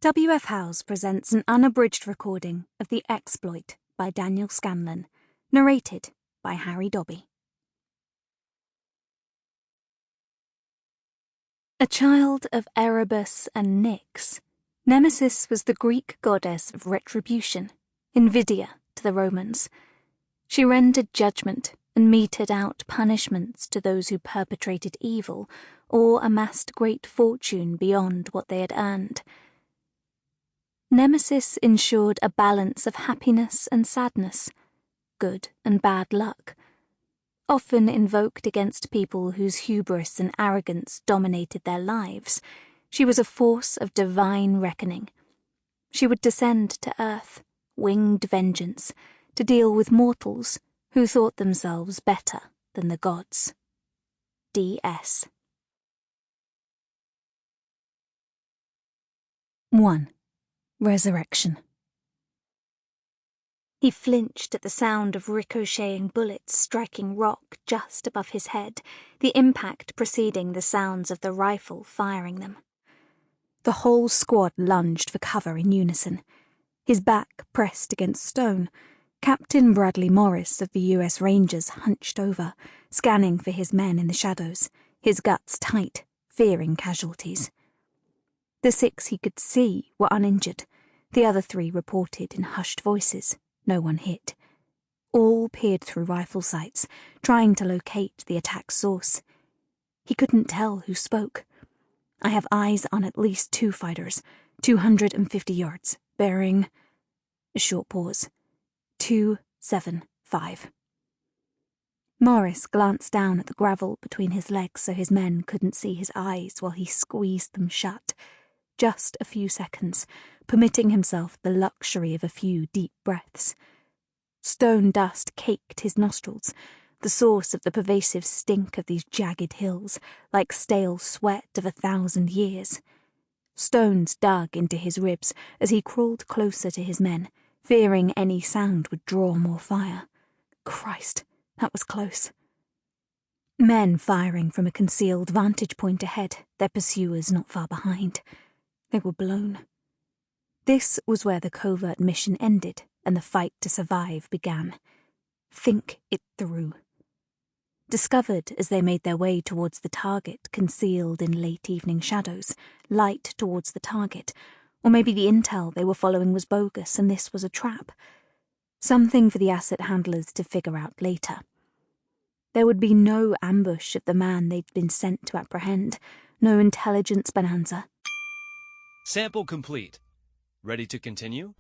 W.F. Howes presents an unabridged recording of The Exploit by Daniel Scanlan, narrated by Harrie Dobby. A child of Erebus and Nyx, Nemesis was the Greek goddess of retribution, invidia to the Romans. She rendered judgment and meted out punishments to those who perpetrated evil or amassed great fortune beyond what they had earned. Nemesis ensured a balance of happiness and sadness, good and bad luck. Often invoked against people whose hubris and arrogance dominated their lives, she was a force of divine reckoning. She would descend to earth, winged vengeance, to deal with mortals who thought themselves better than the gods. D.S. 1. Resurrection. He flinched at the sound of ricocheting bullets striking rock just above his head, the impact preceding the sounds of the rifle firing them. The whole squad lunged for cover in unison. His back pressed against stone, Captain Bradley Morris of the U.S. Rangers hunched over, scanning for his men in the shadows, his guts tight, fearing casualties. The 6 he could see were uninjured. The other 3 reported in hushed voices, no one hit. All peered through rifle sights, trying to locate the attack's source. He couldn't tell who spoke. I have eyes on at least 2 fighters, 250 yards, bearing... A short pause. 275. Morris glanced down at the gravel between his legs so his men couldn't see his eyes while he squeezed them shut. Just a few seconds, permitting himself the luxury of a few deep breaths. Stone dust caked his nostrils, the source of the pervasive stink of these jagged hills, like stale sweat of 1,000 years. Stones dug into his ribs as he crawled closer to his men, fearing any sound would draw more fire. Christ, that was close. Men firing from a concealed vantage point ahead, their pursuers not far behind. They were blown. This was where the covert mission ended and the fight to survive began. Think it through. Discovered as they made their way towards the target concealed in late evening shadows, light towards the target, or maybe the intel they were following was bogus and this was a trap. Something for the asset handlers to figure out later. There would be no ambush of the man they'd been sent to apprehend, no intelligence bonanza. Sample complete. Ready to continue?